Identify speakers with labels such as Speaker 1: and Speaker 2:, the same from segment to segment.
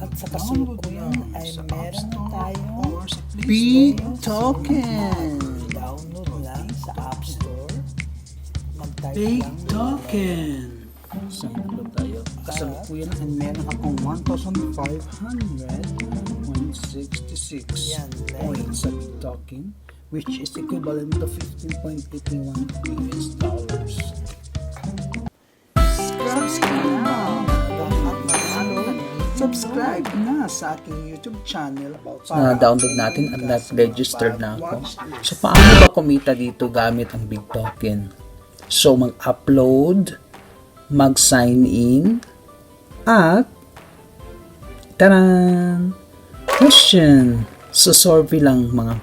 Speaker 1: At sa kasalukuyan ay meron tayong
Speaker 2: Bigtoken.
Speaker 1: download lang sa App Store. Mag-type lang
Speaker 2: Bigtoken. Sample tayo. Kasalukuyan ay meron akong 1,500.66
Speaker 1: Yan,
Speaker 2: points sa Bigtoken, which is equivalent to 15.81 US dollars. Subscribe na sa aking YouTube channel.
Speaker 3: Na-download natin at nag-registered na ako. So, paano ba kumita dito gamit ang Bigtoken? So, mag-upload, mag-sign in, at taran! Question! So, survey lang mga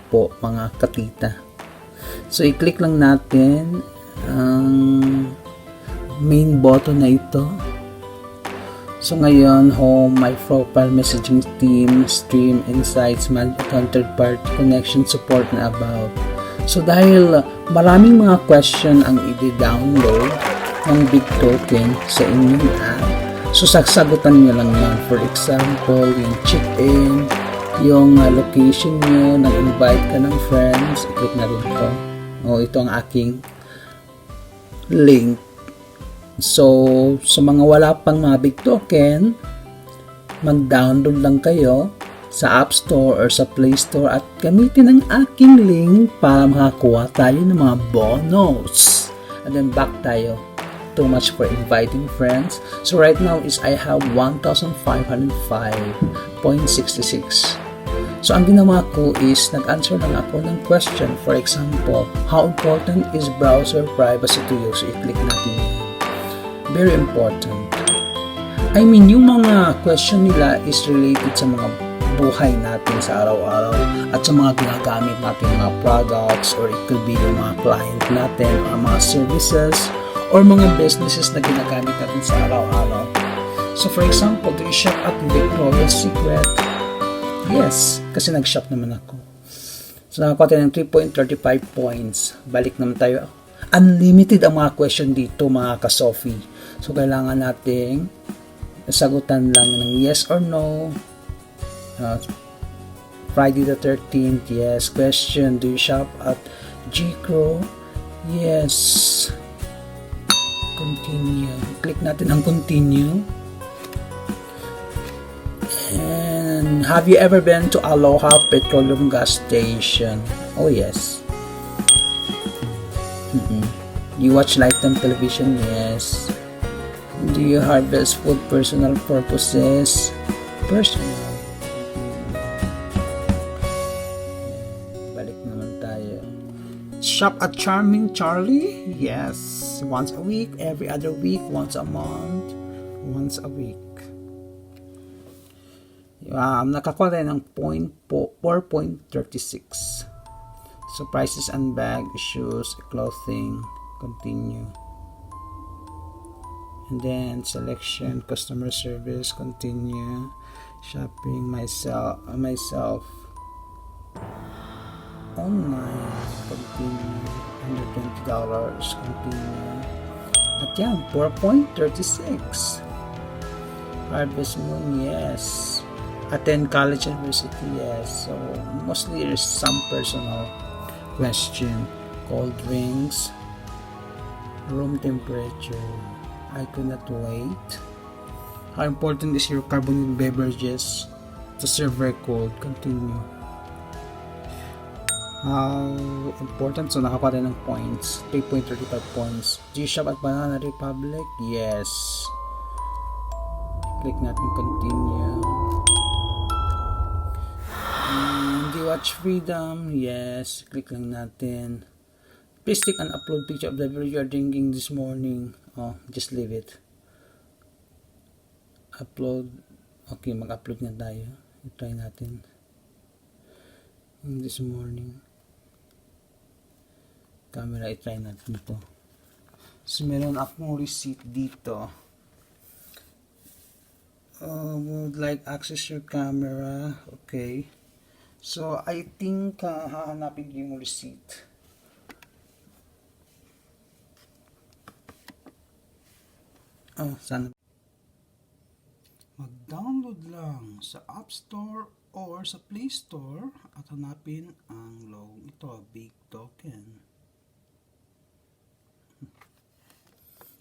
Speaker 3: katita. So, i-click lang natin ang main button na ito. So ngayon, home, my profile, messaging team, stream, insights, manage account, third party, connection, support na about. So dahil maraming mga question ang i-download ng Bigtoken sa inyong app, so sasagutan nyo lang yan. For example, yung check-in, yung location nyo, nag-invite ka ng friends, i-click na rin ito. Ito ang aking link. So, sa mga wala pang mga Bigtoken, mag-download lang kayo sa App Store or sa Play Store at gamitin ang aking link para makakuha tayo ng mga bonus. And then back tayo. Too much for inviting friends. So right now is I have 1,505.66. So ang ginawa ko is nag-answer lang ako ng question. For example, how important is browser privacy to you? So i-click natin yan. Very important. I mean, yung mga question nila is related sa mga buhay natin sa araw-araw at sa mga ginagamit natin mga products, or it could be yung mga client natin or mga services or mga businesses na ginagamit natin sa araw-araw. So for example, do you shop at Victoria's Secret? Yes, kasi nag-shop naman ako. So nakakuha tayo ng 3.35 points. Balik naman tayo. Unlimited ang mga question dito mga ka-Sophie. So, kailangan nating sagutan lang ng yes or no. Friday the 13th, yes. Question, do you shop at G-Crow? Yes. Continue. Click natin ang continue. And have you ever been to Aloha Petroleum Gas Station? Oh, yes. Do you watch Lifetime Television? Yes. Do you harvest food personal purposes? Personal. Balik naman tayo. Shop at Charming Charlie? Yes. Once a week, every other week, once a month, once a week. Nakakuha tayo ng 4.36. So prices and bag, shoes, clothing, continue. And then selection, customer service, continue. Shopping, myself, online, continue. $120, continue. At yan, 4.36. Harvest Moon, yes. Attend college, university, yes. So mostly there's some personal question. Cold drinks, room temperature. I could not wait. How important is your carbonated beverages to serve very cold? Continue. How important? So nakakuha tayo ng points. 3.35 points. Do you shop at Banana Republic? Yes. Click natin continue. And do you watch Freedom? Yes. Click lang natin. Please take an upload picture of the beverage you are drinking this morning. Just leave it. Upload. Okay, mag-upload na tayo. I-try natin. This morning. Camera, i-try natin ito. So, meron akong receipt dito. Would like access your camera. Okay. So, I think hahanapin yung receipt. Sana.
Speaker 2: Mag-download lang sa App Store or sa Play Store at hanapin ang logo ito, Bigtoken.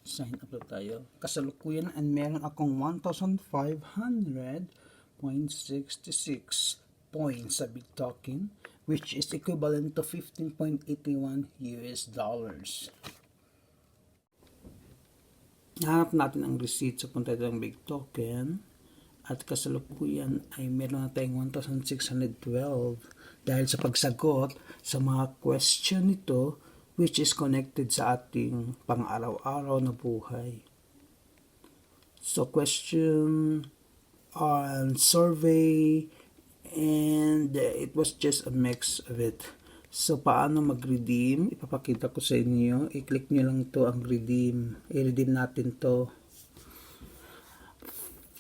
Speaker 2: Sign up na tayo. Kasalukuyan and meron akong 1,500.66 points sa Bigtoken, which is equivalent to 15.81 US dollars. Hanap natin ang receipt sa punta ng Bigtoken at kasalukuyan ay meron na tayong 1,612 dahil sa pagsagot sa mga question nito which is connected sa ating pang-araw-araw na buhay. So question on survey and it was just a mix of it. So, paano mag-redeem? Ipapakita ko sa inyo. I-click nyo lang to ang redeem. I-redeem natin to.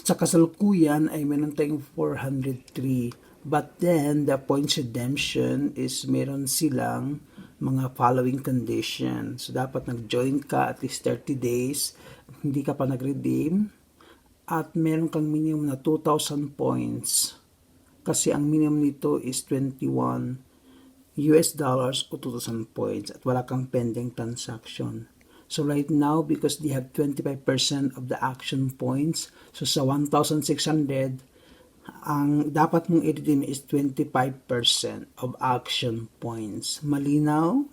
Speaker 2: Sa kasalukuyan ay meron tayong 403. But then, the points redemption is meron silang mga following conditions. So, dapat nag-join ka at least 30 days. Hindi ka pa nag-redeem. At meron kang minimum na 2,000 points. Kasi ang minimum nito is 21 US dollars o 2,000 points at wala kang pending transaction. So right now, because they have 25% of the action points, so sa 1,600, ang dapat mong i-redeem is 25% of action points. Malinaw?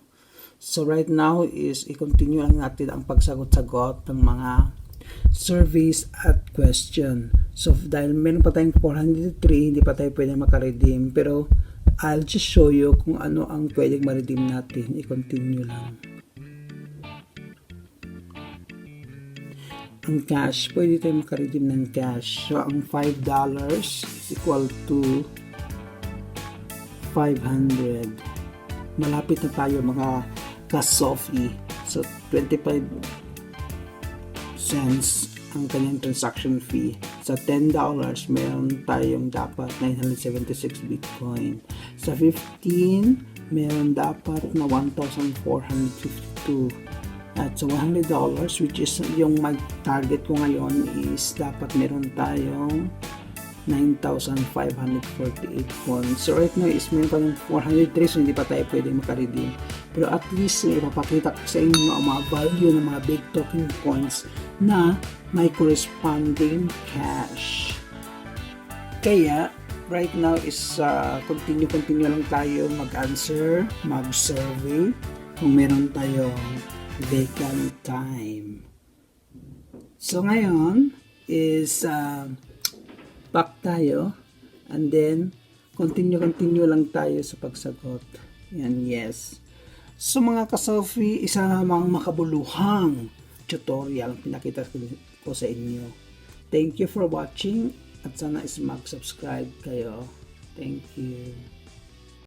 Speaker 2: So right now is i-continue lang natin ang pagsagot-sagot ng mga surveys at question. So dahil meron pa tayong 403, hindi pa tayo pwede makaredeem, pero I'll just show you kung ano ang pwedeng ma-redeem natin. I-continue lang. Ang cash, pwede tayo makaredeem ng cash. So, ang $5 is equal to 500. Malapit na tayo mga ka-Sophie. So, 25 cents ang kanyang transaction fee. Sa $10, meron tayong dapat 976 Bitcoin. Sa 15, meron dapat na 1,452. At sa $100, which is yung mag-target ko ngayon is dapat meron tayong 9,548 points. So right now is meron pa ng 403, so hindi pa tayo pwede makaredeem. Pero at least ipapakita ko sa inyo ang mga value ng mga Bigtoken points na may corresponding cash. Kaya right now is continue lang tayo mag-answer, mag-survey kung meron tayong vacant time. So ngayon is back tayo and then continue lang tayo sa pagsagot. Yan, yes. So mga ka-Sophie, isa namang makabuluhang tutorial ang pinakita ko sa inyo. Thank you for watching at sana is mag-subscribe kayo. Thank you.